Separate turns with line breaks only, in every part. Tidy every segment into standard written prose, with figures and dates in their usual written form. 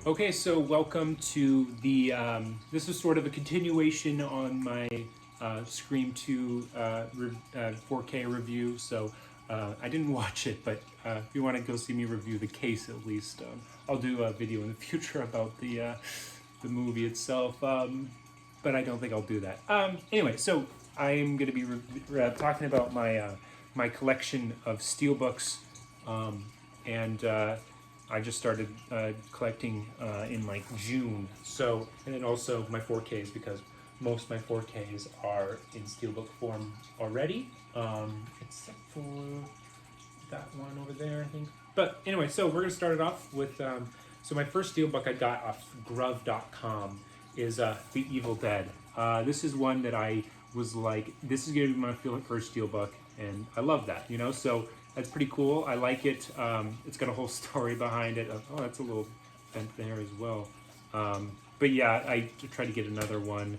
Okay, so welcome to the. This is sort of a continuation on my Scream 2 4K review. So I didn't watch it, but if you want to go see me review the case at least, I'll do a video in the future about the movie itself. But I don't think I'll do that. Anyway, so I'm going to be talking about my collection of steelbooks, and I just started collecting in like June. So, and then also my 4Ks because most of my 4Ks are in steelbook form already, except for that one over there, I think. But anyway, so we're gonna start it off with. So my first steelbook I got off Grove.com is The Evil Dead. This is one that I was like, this is gonna be my first steelbook, and I love that, you know. So that's pretty cool. I like it. It's got a whole story behind it. Oh, that's a little bent there as well. But yeah, I tried to get another one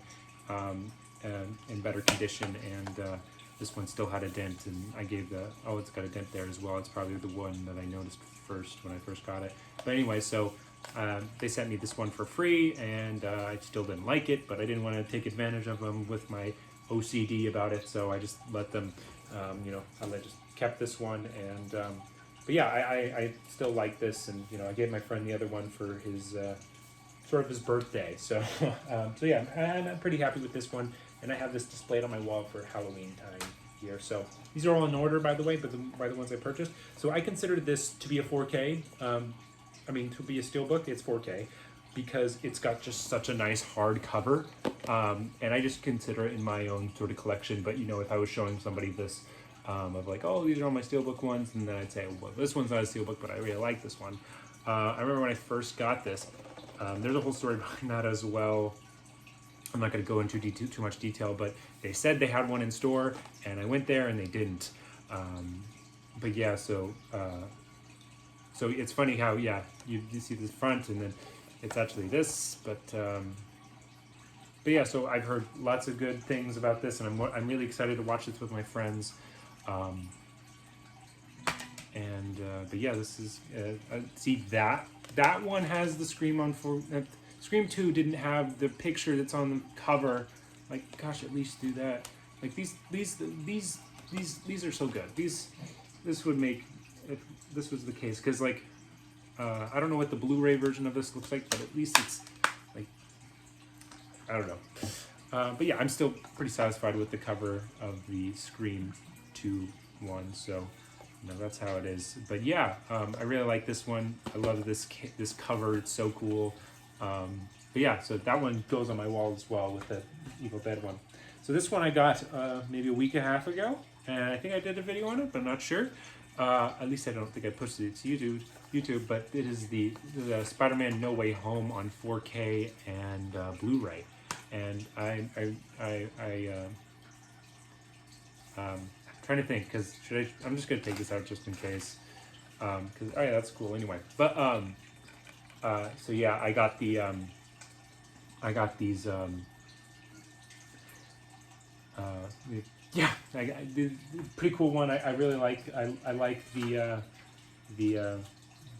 in better condition, and this one still had a dent, and I gave it's got a dent there as well. It's probably the one that I noticed first when I first got it. But anyway, so they sent me this one for free, and I still didn't like it, but I didn't want to take advantage of them with my OCD about it, so I just let them, I just kept this one, and but yeah, I still like this, and I gave my friend the other one for his sort of his birthday, so so yeah, I'm pretty happy with this one, and I have this displayed on my wall for Halloween time here. So these are all in order, by the way, but by the ones I purchased. So I consider this to be a 4K. To be a steelbook, it's 4K because it's got just such a nice hard cover, and I just consider it in my own sort of collection. But if I was showing somebody this, of like, oh, these are all my steelbook ones, and then I'd say, well, this one's not a steelbook, but I really like this one. I remember when I first got this. There's a whole story behind that as well. I'm not going to go into too much detail, but they said they had one in store, and I went there and they didn't. But yeah, so it's funny how you see this front and then it's actually this, but yeah. So I've heard lots of good things about this, and I'm really excited to watch this with my friends. But yeah, this is see that one has the Scream on for. Scream 2 didn't have the picture that's on the cover. Like, gosh, at least do that. Like these are so good. This would make if this was the case, because like I don't know what the Blu-ray version of this looks like, but at least it's like, I don't know. But yeah, I'm still pretty satisfied with the cover of the Scream 2 one. So that's how it is. But yeah, I really like this one. I love this cover. It's so cool. But yeah, so that one goes on my wall as well with the Evil Dead one. So this one I got maybe a week and a half ago, and I think I did a video on it, but I'm not sure. At least I don't think I posted it to YouTube. But it is the Spider-Man No Way Home on 4K and Blu-ray, and I'm trying to think, because I'm just gonna take this out just in case, because oh yeah, that's cool anyway. But so yeah, I got these I got the pretty cool one. I really like. I like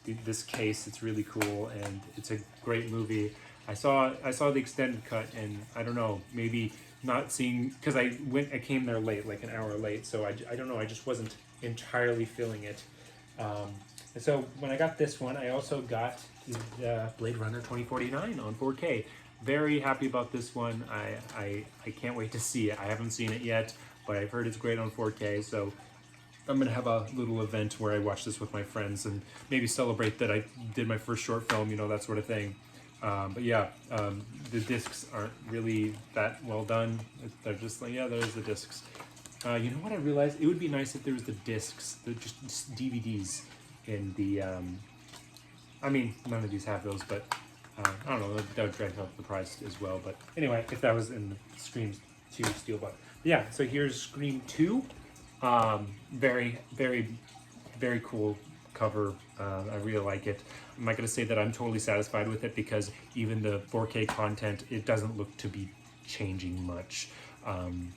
this case. It's really cool, and it's a great movie. I saw the extended cut, and I don't know, maybe not seeing, because I came there late, like an hour late, so I don't know, I just wasn't entirely feeling it. And so when I got this one, I also got the Blade Runner 2049 on 4K. Very happy about this one. I can't wait to see it. I haven't seen it yet, but I've heard it's great on 4K, so I'm going to have a little event where I watch this with my friends and maybe celebrate that I did my first short film, that sort of thing. But yeah, the discs aren't really that well done. They're just like, yeah, there's the discs. You know what I realized? It would be nice if there was the discs, just DVDs in the... none of these have those, but I don't know, that would drag up the price as well. But anyway, if that was in the Scream 2 Steelbook. Yeah, so here's Scream 2. Very, very, very cool cover. I really like it. I'm not going to say that I'm totally satisfied with it, because even the 4K content, it doesn't look to be changing much. And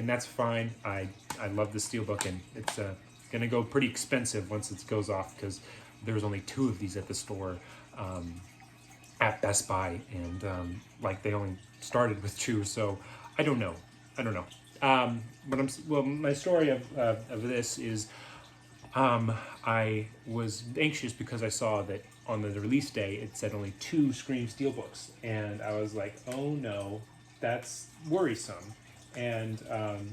that's fine. I love the Steelbook, and it's going to go pretty expensive once it goes off, because there's only 2 of these at the store. at Best Buy, and like they only started with two, so I don't know. I don't know. But well. My story of this is I was anxious because I saw that on the release day it said only two Scream Steelbooks, and I was like, oh no, that's worrisome. And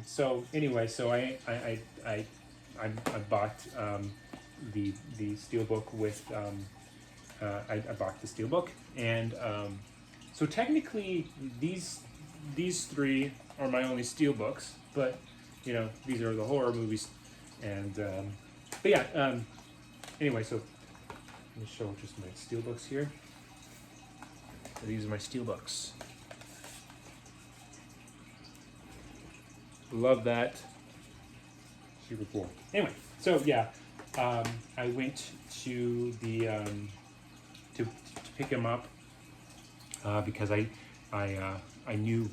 so anyway, so I bought the steelbook with I bought the steelbook, and so technically these three are my only steelbooks, but you know these are the horror movies, and but yeah. Anyway, so let me show just my steelbooks here. So these are my steelbooks. Love that. Super cool. Anyway, so yeah, I went to the to pick him up because I knew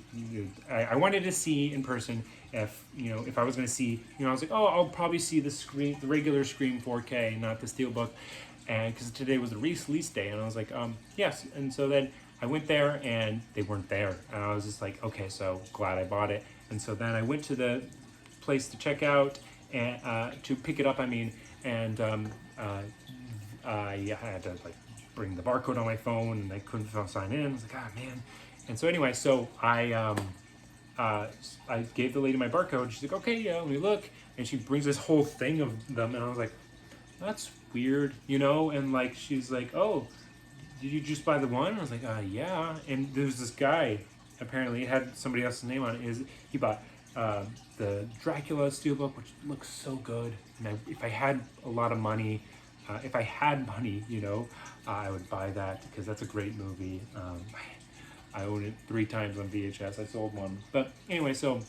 I wanted to see in person if if I was going to see I was like, oh, I'll probably see the regular Scream 4K, not the Steelbook, and because today was the release day, and I was like, yes, and so then I went there and they weren't there, and I was just like, okay, so glad I bought it, and so then I went to the place to check out and to pick it up. I mean, and I had to like bring the barcode on my phone, and I couldn't sign in. I was like, ah, man. And so anyway, so I gave the lady my barcode. She's like, okay, yeah, let me look. And she brings this whole thing of them, and I was like, that's weird, And like, she's like, oh, did you just buy the one? I was like, yeah. And there was this guy. Apparently, it had somebody else's name on it. He bought the Dracula Steelbook, which looks so good. And if I had a lot of money, I would buy that because that's a great movie. I own it 3 times on VHS. I sold one. But anyway, so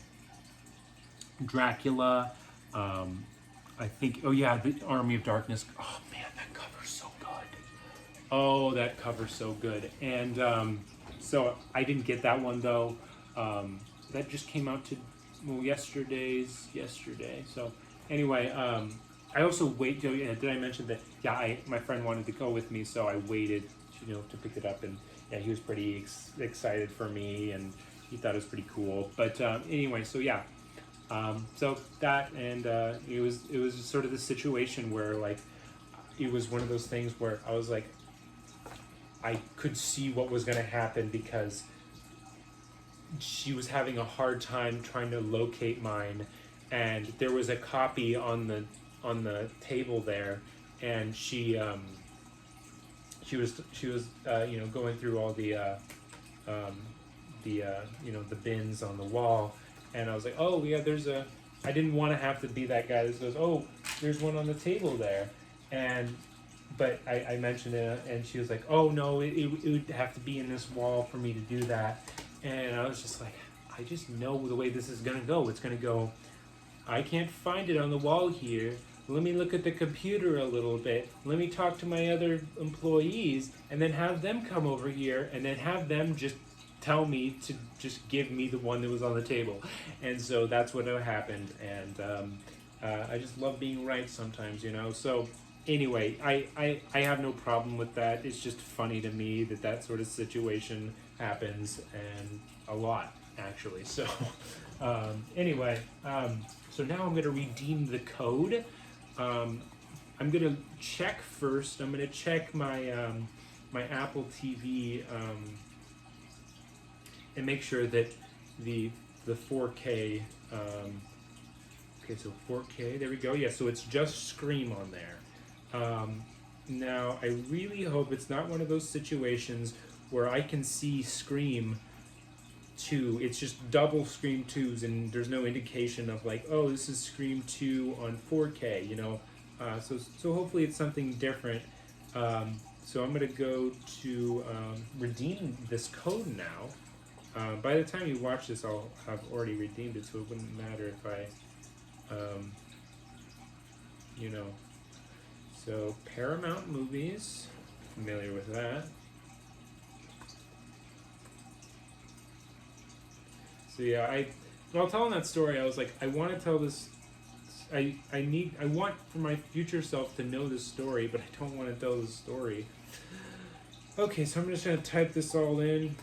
Dracula, I think, oh yeah, the Army of Darkness. Oh man, that cover's so good. Oh, that cover's so good. And so I didn't get that one though. That just came out yesterday. So anyway, I also did I mention that? Yeah, my friend wanted to go with me, so I waited, to pick it up, and yeah, he was pretty excited for me, and he thought it was pretty cool. But anyway, so yeah, so that, and it was just sort of the situation where like it was one of those things where I was like, I could see what was going to happen because she was having a hard time trying to locate mine, and there was a copy on the table there, and she was going through all the bins on the wall, and I was like, oh yeah, I didn't want to have to be that guy that goes, oh, there's one on the table there, but I mentioned it, and she was like, oh no, it would have to be in this wall for me to do that, and I was just like, I just know the way this is gonna go. It's gonna go, I can't find it on the wall here. Let me look at the computer a little bit. Let me talk to my other employees, and then have them come over here, and then have them just tell me to just give me the one that was on the table. And so that's what happened. And I just love being right sometimes, So anyway, I have no problem with that. It's just funny to me that sort of situation happens, and a lot, actually. So anyway, so now I'm going to redeem the code. I'm gonna check first. I'm gonna check my my Apple TV and make sure that the 4K. Okay, so 4K. There we go. Yeah, so it's just Scream on there. Now I really hope it's not one of those situations where I can see Scream 2. It's just double Scream 2s, and there's no indication of like, oh, this is Scream 2 on 4K, so hopefully it's something different. So I'm gonna go to redeem this code now. By the time you watch this, I'll have already redeemed it, so it wouldn't matter if I so Paramount Movies, familiar with that. So yeah, while telling that story, I was like, I want to tell this. I want for my future self to know this story, but I don't want to tell this story. Okay, so I'm just gonna type this all in.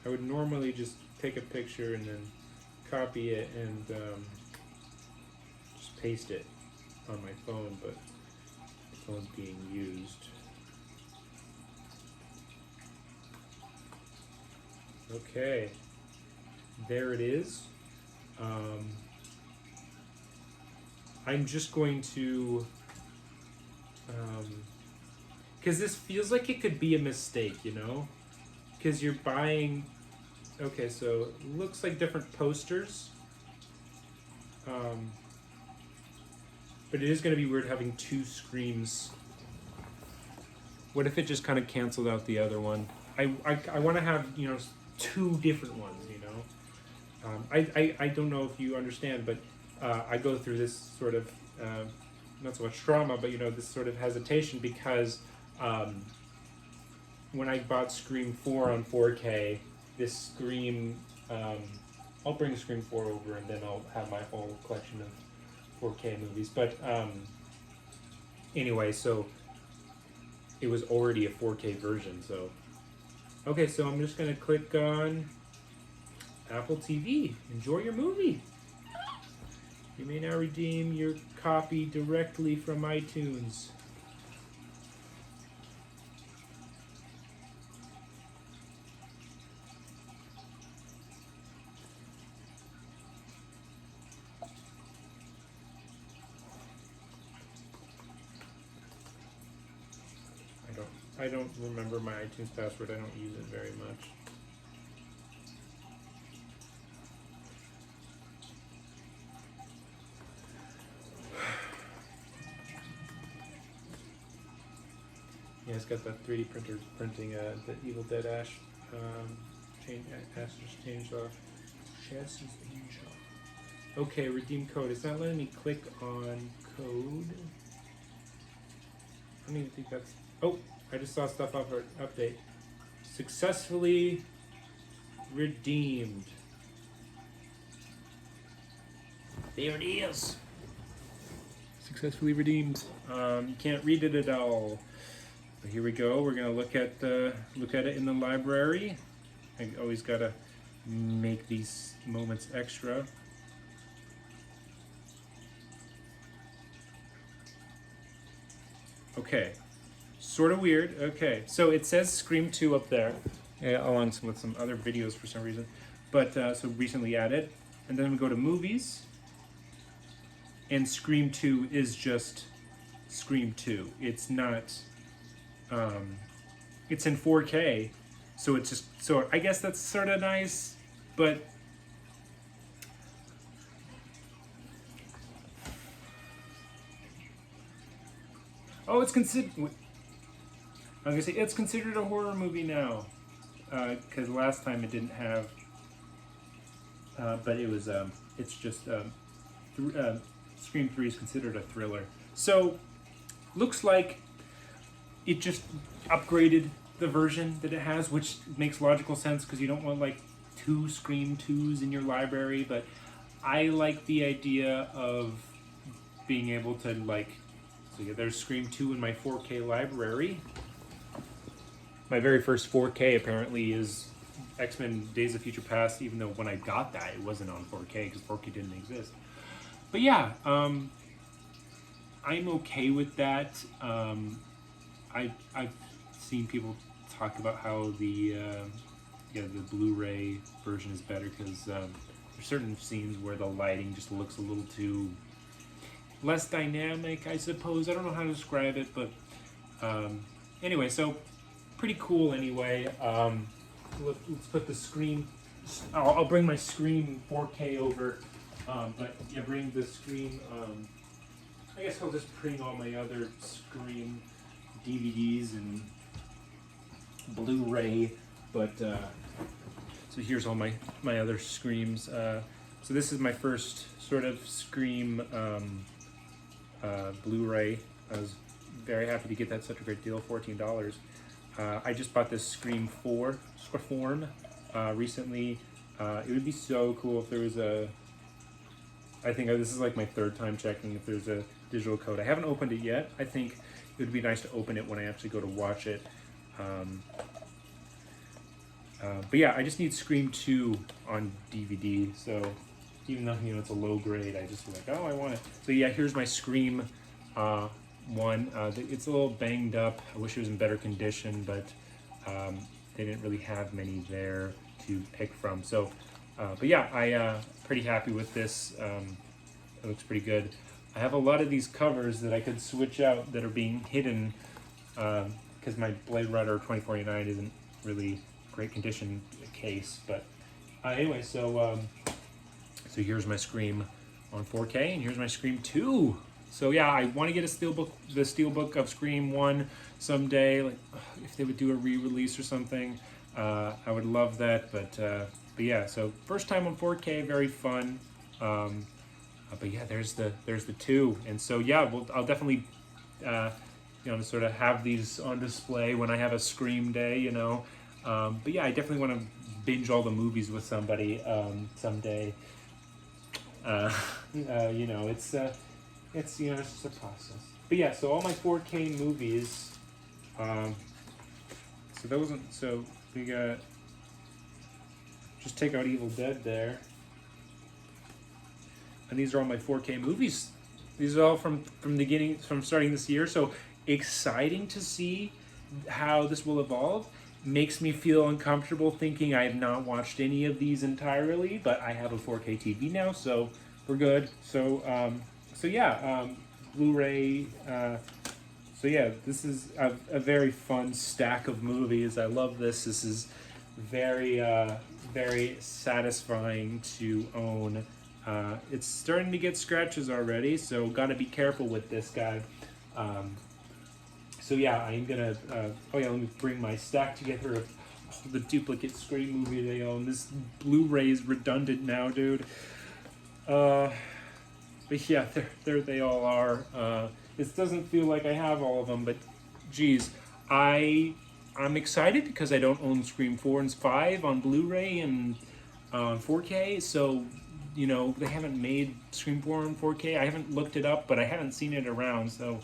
I would normally just take a picture and then copy it and just paste it on my phone, but the phone's being used. Okay, there it is. I'm just going to, because this feels like it could be a mistake, you know? Because you're buying, okay, so it looks like different posters. But it is going to be weird having two Screams. What if it just kind of canceled out the other one? I want to have, you know, two different ones, you know? I don't know if you understand, but I go through this sort of, not so much trauma, but, you know, this sort of hesitation because when I bought Scream 4 on 4K, this Scream, I'll bring Scream 4 over and then I'll have my whole collection of 4K movies. But anyway, so it was already a 4K version. So, okay, so I'm just going to click on Apple TV. Enjoy your movie. You may now redeem your copy directly from iTunes. I don't remember my iTunes password. I don't use it very much. Yeah, it's got that 3D printer printing the Evil Dead Ash change off. Chassis change off. Okay, redeem code. It's not letting me click on code. I don't even think that's. Oh, I just saw stuff up for update. Successfully redeemed. There it is. Successfully redeemed. You can't read it at all. But here we go. We're gonna look at it in the library. I always gotta make these moments extra. Okay, sort of weird. Okay, so it says Scream 2 up there, along with some other videos for some reason. But so recently added, and then we go to movies, and Scream 2 is just Scream 2. It's not. It's in 4K, so it's just I guess that's sort of nice, but oh, it's considered. I was gonna say it's considered a horror movie now, because last time it didn't have. But it was. It's just. Scream 3 is considered a thriller. So, looks like it just upgraded the version that it has, which makes logical sense because you don't want like two Scream 2s in your library. But I like the idea of being able to like. So yeah, there's Scream 2 in my 4K library. My very first 4K apparently is X-Men Days of Future Past, even though when I got that it wasn't on 4K because 4K didn't exist. But yeah, I'm okay with that. I've seen people talk about how the Blu-ray version is better because there's certain scenes where the lighting just looks a little too less dynamic, I suppose. I don't know how to describe it, but anyway, so pretty cool anyway. Let's put the Scream. I'll bring my Scream 4K over, but yeah, bring the Scream. I guess I'll just bring all my other Scream DVDs and Blu-ray, but so here's all my other Screams. So this is my first sort of Scream Blu-ray. I was very happy to get that, such a great deal, $14. I just bought this Scream 4 form recently. It would be so cool if there was I think this is like my third time checking if there's a digital code. I haven't opened it yet. I think it would be nice to open it when I actually go to watch it. But yeah, I just need Scream 2 on DVD, so even though, you know, it's a low grade, I just like, oh, I want it. So yeah, here's my Scream 1. It's a little banged up. I wish it was in better condition, but they didn't really have many there to pick from. So, but yeah, I'm pretty happy with this. It looks pretty good. I have a lot of these covers that I could switch out that are being hidden because my Blade Runner 2049 isn't really great condition case. But anyway, so here's my Scream on 4K, and here's my Scream 2. So yeah, I want to get the steelbook of Scream 1 someday. Like if they would do a re-release or something, I would love that. But yeah, so first time on 4K, very fun. But yeah, there's the 2, and so yeah, I'll definitely you know, sort of have these on display when I have a Scream day, you know. But yeah, I definitely want to binge all the movies with somebody someday. You know, it's you know, it's just a process. But yeah, so all my 4K movies. So we got, just take out Evil Dead there. And these are all my 4K movies. These are all from starting this year. So exciting to see how this will evolve. Makes me feel uncomfortable thinking I have not watched any of these entirely, but I have a 4K TV now, so we're good. So yeah, Blu-ray. So yeah, this is a very fun stack of movies. I love this. This is very very satisfying to own. It's starting to get scratches already, so gotta be careful with this guy. So yeah, I'm gonna, oh yeah, let me bring my stack together of all the duplicate Scream movie they own. This Blu-ray is redundant now, dude. But yeah, there they all are. It doesn't feel like I have all of them, but geez, I'm excited because I don't own Scream 4 and 5 on Blu-ray and on 4K, so you know, they haven't made Scream 4 on 4K. I haven't looked it up, but I haven't seen it around, so.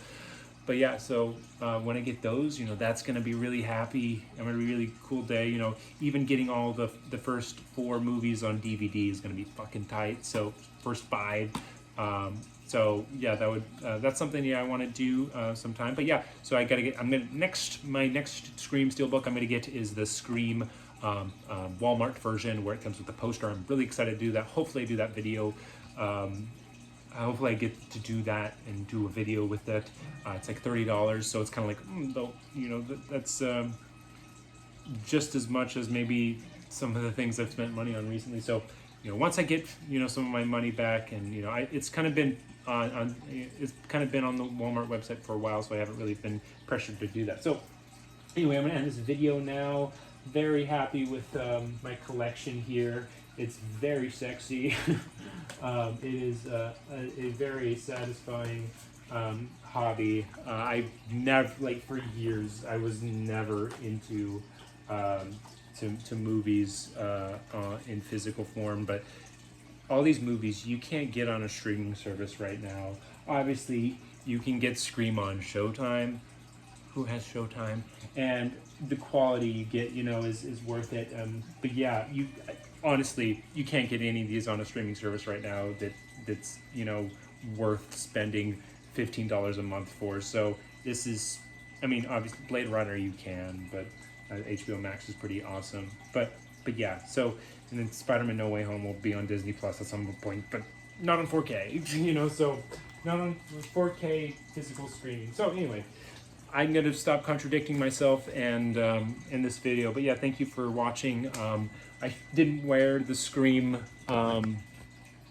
But yeah, so when I get those, you know, that's going to be really happy. I'm going to be a really cool day. You know, even getting all the first 4 movies on DVD is going to be fucking tight. So first 5. So yeah, that's something, yeah, I want to do sometime. But yeah, so I got to get, my next Scream Steelbook I'm going to get is the Scream Walmart version where it comes with the poster. I'm really excited to do that. Hopefully I do that video. Hopefully I get to do that and do a video with it. It's like $30, so it's kind of like, though, you know, that's just as much as maybe some of the things I've spent money on recently. So, you know, once I get, you know, some of my money back, and you know, it's kind of been on the Walmart website for a while, so I haven't really been pressured to do that. So anyway, I'm gonna end this video now. Very happy with my collection here. It's very sexy. It is a very satisfying hobby. I've never, like for years, I was never into to movies in physical form, but all these movies you can't get on a streaming service right now. Obviously, you can get Scream on Showtime. Who has Showtime? And the quality you get, you know, is worth it. But yeah, honestly, you can't get any of these on a streaming service right now that's, you know, worth spending $15 a month for. So this is, I mean, obviously Blade Runner you can, but HBO Max is pretty awesome. But yeah, so, and then Spider-Man No Way Home will be on Disney Plus at some point, but not on 4K, you know, so not on 4K physical streaming. So anyway, I'm going to stop contradicting myself and in this video. But yeah, thank you for watching. I didn't wear the Scream